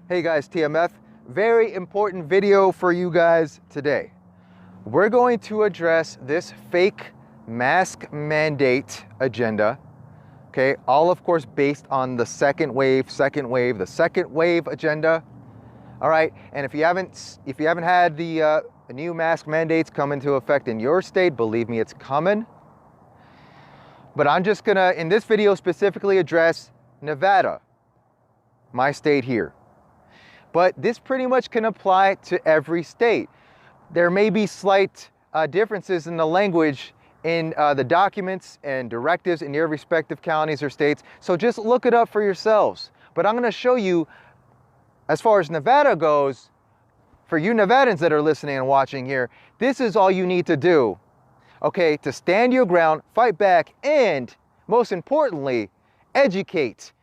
Hey guys, TMF, very important video for you guys today. We're going to address this fake mask mandate agenda, okay? All of course based on the second wave agenda. All right, and if you haven't had the new mask mandates come into effect in your state, believe me, it's coming. But I'm just gonna, in this video, specifically address Nevada, my state here. But this pretty much can apply to every state. There may be slight differences in the language in the documents and directives in your respective counties or states, so just look it up for yourselves. But I'm gonna show you, as far as Nevada goes, for you Nevadans that are listening and watching here, this is all you need to do, okay, to stand your ground, fight back, and most importantly, educate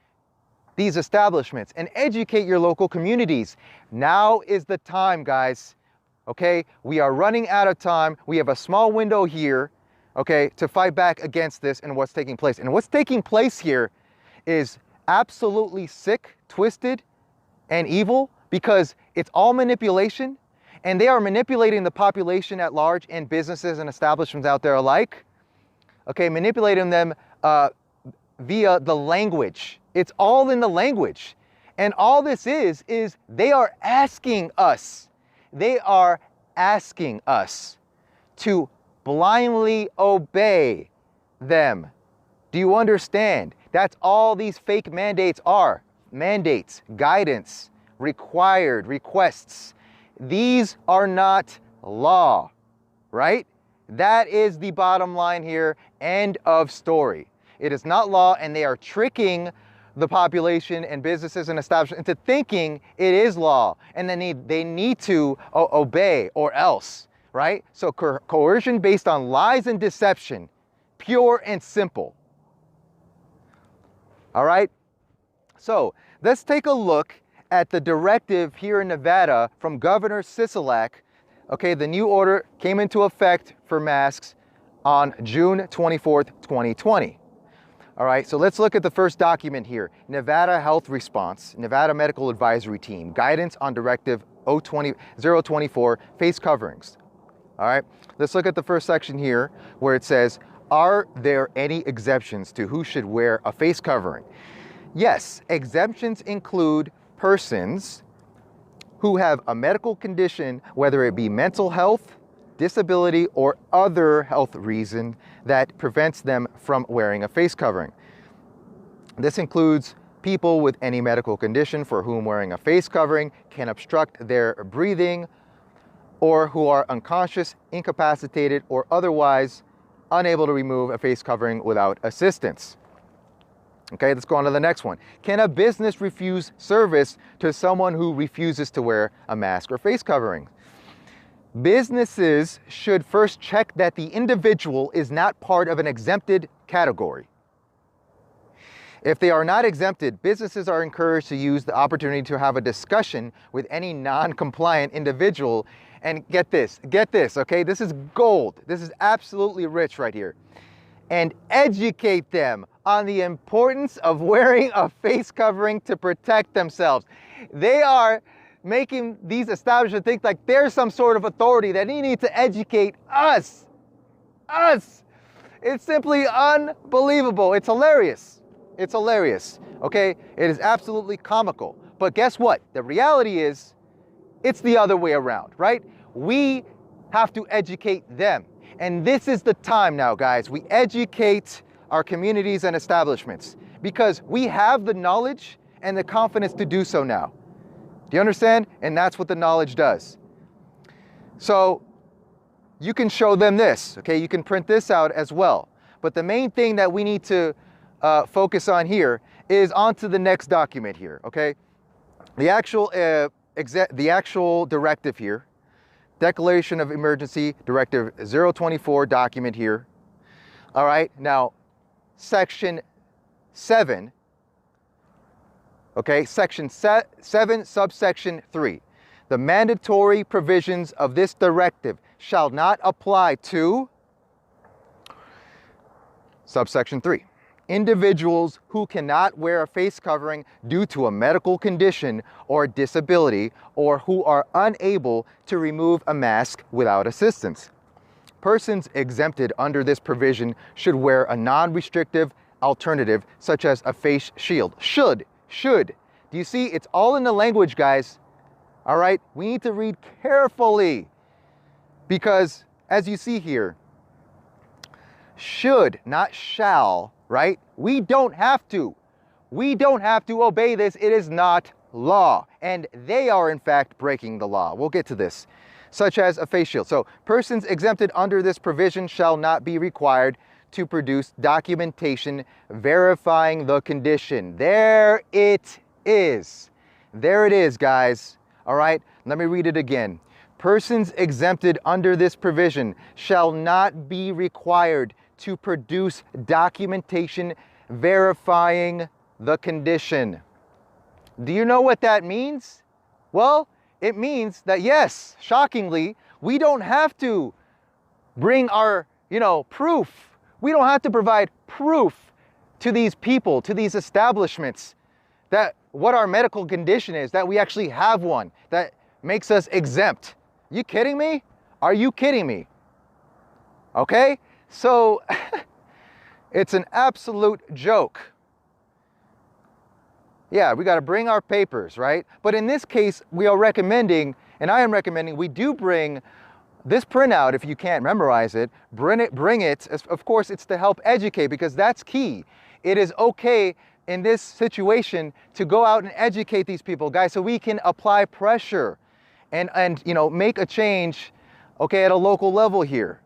these establishments and educate your local communities. Now is the time, guys, okay? We are running out of time. We have a small window here, okay, to fight back against this and what's taking place. And what's taking place here is absolutely sick, twisted, and evil, because it's all manipulation, and they are manipulating the population at large and businesses and establishments out there alike, okay, manipulating them via the language. It's all in the language. And all this is they are asking us to blindly obey them. Do you understand? That's all these fake mandates are. Mandates, guidance, required, requests. These are not law, right? That is the bottom line here. End of story. It is not law, and they are tricking the population and businesses and establishments into thinking it is law, and then they need to obey or else, right? So coercion based on lies and deception, pure and simple. All right? So let's take a look at the directive here in Nevada from Governor Kelseyleigh. Okay, the new order came into effect for masks on June 24th, 2020. All right, so let's look at the first document here. Nevada Health Response, Nevada Medical Advisory Team, Guidance on Directive 024, Face Coverings. All right, let's look at the first section here where it says, are there any exemptions to who should wear a face covering? Yes, exemptions include persons who have a medical condition, whether it be mental health, disability, or other health reason that prevents them from wearing a face covering. This includes people with any medical condition for whom wearing a face covering can obstruct their breathing, or who are unconscious, incapacitated, or otherwise unable to remove a face covering without assistance. Okay, let's go on to the next one. Can a business refuse service to someone who refuses to wear a mask or face covering? Businesses should first check that the individual is not part of an exempted category. If they are not exempted, businesses are encouraged to use the opportunity to have a discussion with any non-compliant individual. And get this, okay? This is gold. This is absolutely rich right here. And educate them on the importance of wearing a face covering to protect themselves. They are making these establishments think like there's some sort of authority that they need to educate us. It's simply unbelievable. It's hilarious. It's hilarious, okay? It is absolutely comical. But guess what? The reality is, it's the other way around, right? We have to educate them. And this is the time now, guys. We educate our communities and establishments because we have the knowledge and the confidence to do so now. Do you understand? And that's what the knowledge does. So you can show them this, okay? You can print this out as well. But the main thing that we need to focus on here is onto the next document here, okay? The actual directive here, Declaration of Emergency Directive 024 document here. All right, now Section 7, okay, Section 7, subsection 3. The mandatory provisions of this directive shall not apply to subsection 3. individuals who cannot wear a face covering due to a medical condition or disability, or who are unable to remove a mask without assistance. Persons exempted under this provision should wear a non-restrictive alternative, such as a face shield. Should. Do you see? It's all in the language, guys. All right? We need to read carefully, because as you see here, should, not shall, right? We don't have to. We don't have to obey this. It is not law. And they are, in fact, breaking the law. We'll get to this. Such as a face shield. So, persons exempted under this provision shall not be required to produce documentation verifying the condition. There it is. There it is, guys. All right, let me read it again. Persons exempted under this provision shall not be required to produce documentation verifying the condition. Do you know what that means? Well, it means that, yes, shockingly, we don't have to bring our, proof. We don't have to provide proof to these people, to these establishments, that what our medical condition is, that we actually have one that makes us exempt. You kidding me? Are you kidding me? Okay? So it's an absolute joke. Yeah, we got to bring our papers, right? But in this case, we are recommending, and I am recommending, we do bring this printout. If you can't memorize it, bring it. Of course, it's to help educate, because that's key. It is okay in this situation to go out and educate these people, guys, so we can apply pressure and make a change, okay, at a local level here.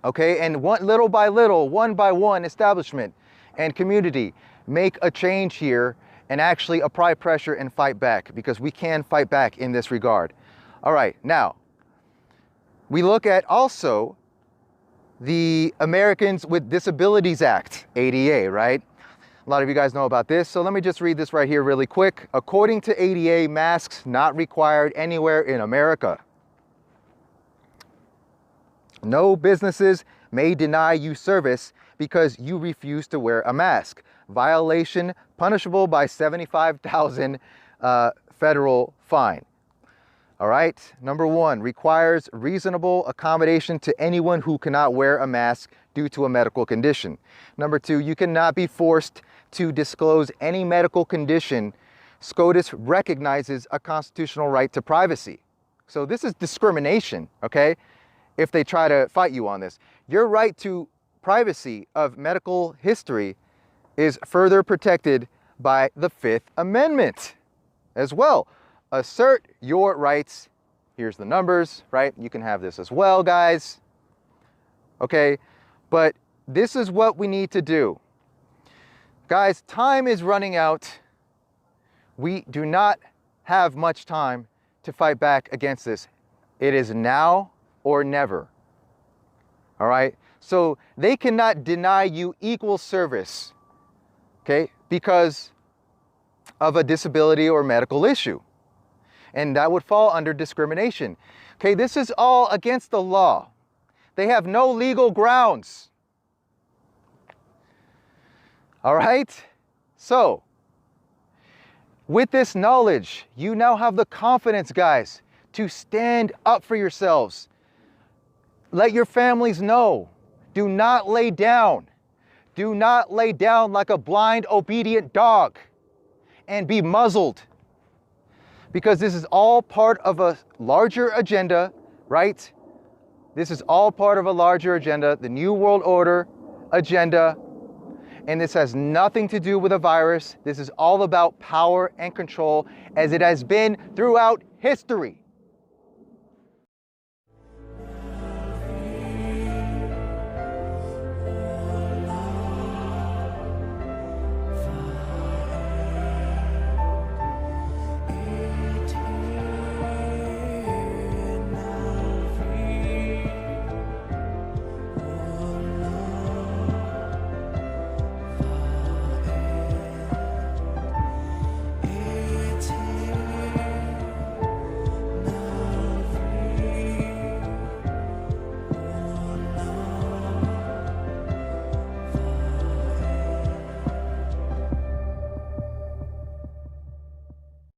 Okay, and little by little, one by one, establishment and community, make a change here and actually apply pressure and fight back, because we can fight back in this regard. All right, now, we look at also the Americans with Disabilities Act, ADA, right? A lot of you guys know about this, so let me just read this right here really quick. According to ADA, masks not required anywhere in America. No businesses may deny you service because you refuse to wear a mask. Violation punishable by $75,000 federal fine. All right, number one, requires reasonable accommodation to anyone who cannot wear a mask due to a medical condition. Number two, you cannot be forced to disclose any medical condition. SCOTUS recognizes a constitutional right to privacy. So this is discrimination, okay? If they try to fight you on this. Your right to privacy of medical history is further protected by the Fifth Amendment as well. Assert your rights. Here's the numbers, right? You can have this as well, guys. Okay, but this is what we need to do. Guys, time is running out. We do not have much time to fight back against this. It is now or never. All right? So they cannot deny you equal service, okay, because of a disability or medical issue. And that would fall under discrimination. Okay, this is all against the law. They have no legal grounds. All right? So, with this knowledge, you now have the confidence, guys, to stand up for yourselves. Let your families know. Do not lay down. Do not lay down like a blind, obedient dog and be muzzled. Because this is all part of a larger agenda, right? This is all part of a larger agenda, the New World Order agenda. And this has nothing to do with a virus. This is all about power and control, as it has been throughout history.